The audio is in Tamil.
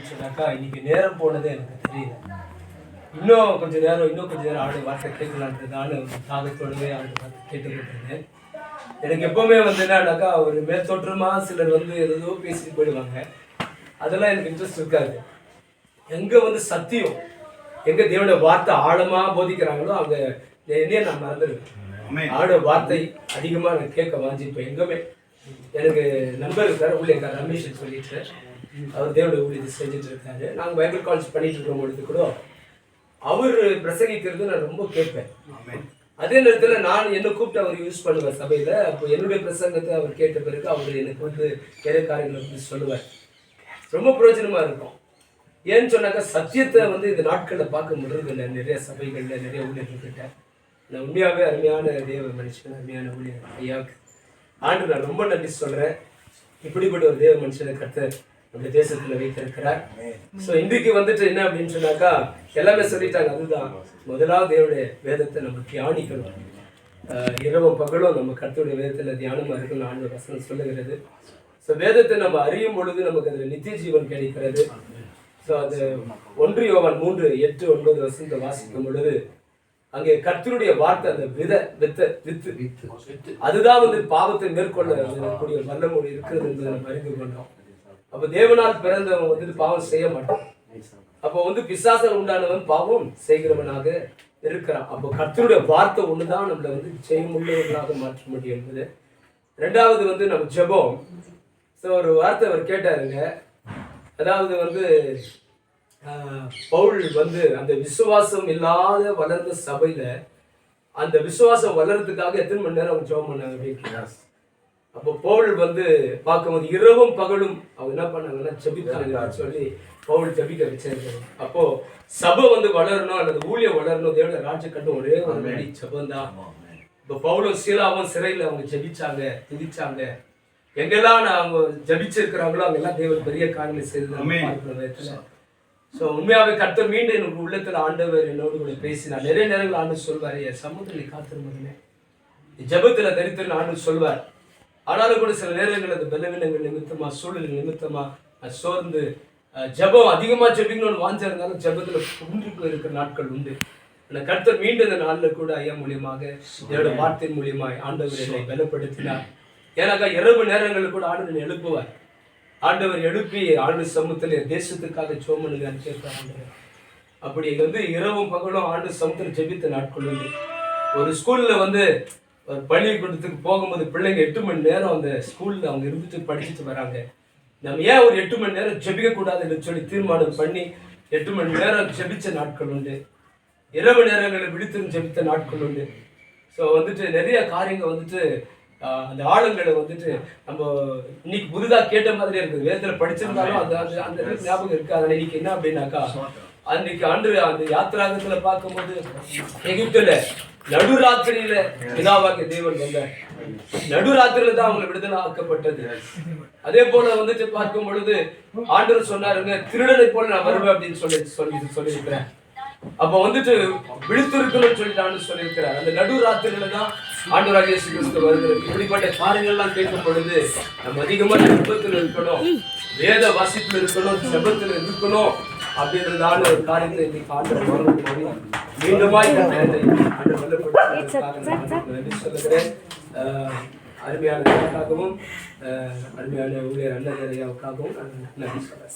அப்படின்னு சொன்னாக்கா, இன்னைக்கு நேரம் போனதே எனக்கு தெரியல. இன்னும் கொஞ்சம் நேரம் ஆண்டு வார்த்தை கேட்கலான்ட்டு நானும் தாகத்தோடவே ஆண்டு வார்த்தை கேட்டுக்கிட்டு எனக்கு எப்பவுமே வந்து என்னன்னாக்கா, ஒரு மேற்தோற்றமா சிலர் வந்து ஏதோ பேசிட்டு போயிடுவாங்க. அதெல்லாம் எனக்கு இன்ட்ரெஸ்ட் இருக்காது. எங்க வந்து சத்தியம், எங்க தேவனுடைய வார்த்தை ஆழமா போதிக்கிறாங்களோ அங்க என்னையே நான் மறந்துடுவேன். ஆட வார்த்தை அதிகமா நான் கேட்க வாஞ்சிப்பேன். எங்கேயுமே எனக்கு நண்பர் இருக்காரு, ஊழியக்காரர் ரமேஷ் சொல்லிட்டு, அவர் தேவனுடைய ஊழியத்தை செஞ்சுட்டு இருக்காரு. நாங்கள் பைபிள் காலேஜ் பண்ணிட்டு இருக்கிற பொழுது கூட அவர் பிரசங்கிக்கிறது நான் ரொம்ப கேட்பேன். அதே நேரத்தில் நான் என்ன கூப்பிட்டு அவர் யூஸ் பண்ணுவேன் சபையில். அப்போ என்னுடைய பிரசங்கத்தை அவர் கேட்ட பிறகு அவர் எனக்கு வந்து நிறைய காரியங்களை வந்து சொல்லுவார். ரொம்ப பிரயோஜனமா இருக்கும். ஏன்னு சொன்னாக்கா, சத்தியத்தை வந்து இந்த நாட்களில் பார்க்க முடியறது இல்லை. நிறைய சபைகளில் நிறைய ஊழியர்கிட்ட நான் உண்மையாகவே அருமையான தேவ மனுஷன், அருமையான ஊழியர் ஐயாவுக்கு ஆண்டு நான் ரொம்ப நன்றி சொல்கிறேன். இப்படிப்பட்ட ஒரு தேவ மனுஷனை கர்த்தர் நம்ம தேசத்தில் வைத்திருக்கிறார். ஸோ இன்றைக்கு வந்துட்டு என்ன அப்படின்னு சொன்னாக்கா, எல்லாமே சொல்லிட்டாங்க. அதுதான் முதலாவது தேவனுடைய வேதத்தை நம்ம தியானிக்கணும். இரவும் பகலும் நம்ம கர்த்தருடைய வேதத்தில் தியானமாக இருக்கணும். ஆண்டு வசனம் சொல்லுகிறது. ஸோ வேதத்தை நம்ம அறியும் பொழுது நமக்கு அதில் நித்திய ஜீவன் கிடைக்கிறது. ஸோ அது 1 யோவான் 3:8-9 வசனத்தை வாசிக்கும் பொழுது அங்கே கர்த்தருடைய வார்த்தை, அந்த வித்து அதுதான் வந்து பாவத்தை மேற்கொள்ளக்கூடிய வல்லமொழி இருக்கிறது என்பதை நம்ம அறிந்து கொண்டோம். அப்ப தேவனால் பிறந்தவன் வந்துட்டு பாவம் செய்ய மாட்டான். அப்போ வந்து பிசாசால் உண்டானவன் பாவம் செய்கிறவனாக இருக்கிறான். அப்போ கர்த்தருடைய வார்த்தை ஒண்ணுதான் நம்மளை வந்து செய்யமுள்ளவர்களாக மாற்ற முடியும் என்பது. ரெண்டாவது வந்து நம்ம ஜெபம். ஸோ ஒரு வார்த்தை அவர் கேட்டாருங்க. அதாவது வந்து பவுல் வந்து அந்த விசுவாசம் இல்லாத வளர்ந்த சபையில அந்த விசுவாசம் வளர்றதுக்காக எத்தனை மணி நேரம் அவங்க ஜெபம் பண்ணாங்க அப்படின்னு. அப்போ பவுல் வந்து பார்க்கும்போது இரவும் பகலும் அவங்க என்ன பண்ணாங்கன்னா ஜெபித்தாங்க சொல்லி பவுல் ஜெபிக்க வச்சிருக்காங்க. அப்போ சபை வந்து வளரணும் அல்லது ஊழியம் வளரணும், தேவனுடைய ராஜ்யம் கட்டும் ஒரே ஒரு வழி ஜெபம் தான். இப்போ பவுலும் சீலாவும் சிறையில் அவங்க ஜெபிச்சாங்க, துதிச்சாங்க. எங்கெல்லாம் அவங்க ஜபிச்சிருக்கிறாங்களோ அங்கெல்லாம் தேவன் பெரிய காரியங்களை செய்து. ஸோ உண்மையாகவே கர்த்தர் மீண்டும் எனக்கு உள்ளத்தில் ஆண்டவர் என்னோடு கூட பேசினார். நிறைய நேரங்கள் ஆண்டு சொல்வார், என் சமுதிரத்தை காத்திருந்ததுமே ஜபத்தில் தரித்திரன் ஆண்டு சொல்வார். ஆனாலும் கூட சில நேரங்கள் அந்த பலவீனங்கள் நிமித்தமா, சூழல் நிமித்தமா சோர்ந்து ஜபம் அதிகமாக ஜபிக்கணும்னு வாஞ்சா இருந்தாலும் ஜபத்தில் குன்றிக்கு இருக்கிற நாட்கள் உண்டு. ஆனால் கர்த்தர் மீண்டும் இந்த நாளில் கூட ஐயா மூலியமாக என்னோட வார்த்தையின் மூலியமாக ஆண்டவர் என்னை பலப்படுத்தினார். ஏன்னாக்கா இரவு நேரங்களில் கூட ஆண்டவர் எழுப்புவார். ஆண்டவர் எழுப்பி ஆண்டு சமூகத்தில் தேசத்துக்காக சோமனுங்க கேட்பார். அப்படி வந்து இரவும் பகலும் ஆண்டு சமூகத்தில் ஜெபித்த நாட்கள் உண்டு. ஒரு ஸ்கூலில் வந்து ஒரு பள்ளிக்கூடத்துக்கு போகும்போது பிள்ளைங்க 8 மணி நேரம் அந்த ஸ்கூலில் அவங்க இருந்துட்டு படிச்சுட்டு வராங்க. நம்ம ஏன் ஒரு 8 மணி நேரம் ஜெபிக்க கூடாதுன்னு சொல்லி தீர்மானம் பண்ணி 8 மணி நேரம் ஜெபிச்ச நாட்கள் உண்டு. இரவு நேரங்களில் விழித்திருந்து ஜெபித்த நாட்கள் உண்டு. ஸோ வந்துட்டு நிறைய காரியங்கள் வந்துட்டு அந்த ஆளுங்களை வந்துட்டு நம்ம இன்னைக்கு புதுதாக கேட்ட மாதிரி இருக்குது. வேதத்தில் படிச்சிருந்தாலும் அந்த அந்த ஞாபகம் இருக்கு. அதில் இன்னைக்கு என்ன அப்படின்னாக்கா, அன்னைக்கு அந்த யாத்திராகத்துல பார்க்கும்போது எகிப்துல நடுராத்திரியில பிதாவாகிய தேவன் வந்தார். நடுராத்திரியில தான் அவங்களை விடுதலை ஆக்கப்பட்டது. அதே போல வந்துட்டு பார்க்கும் பொழுது ஆண்டவர் சொன்னாருங்க, திருடனை போல நான் வருவேன் அப்படின்னு சொல்லியிருக்கிறேன். அப்ப வந்துட்டு விழித்திருக்கணும்னு சொல்லிட்டு ஆண்டு சொல்லியிருக்கிறார். அந்த நடுராத்திரியில தான் ஆண்டவராகிய இயேசு கிறிஸ்து வருகிறது. இப்படிப்பட்ட காரியங்கள்லாம் கேட்கும் பொழுது நம்ம அதிகமா ஜெபத்தில் இருக்கணும், வேத வாசிப்பில் இருக்கணும், ஜெபத்தில் இருக்கணும் அப்படின்றதான ஒரு காரியத்தை இன்னைக்கு ஆண்டவர் மீண்டுமாய் சொல்லுகிறேன். அருமையானவர்களுக்காகவும் அருமையான ஊழியர் அண்ணன் ஐயாவுக்காகவும் நன்றி சொல்றேன்.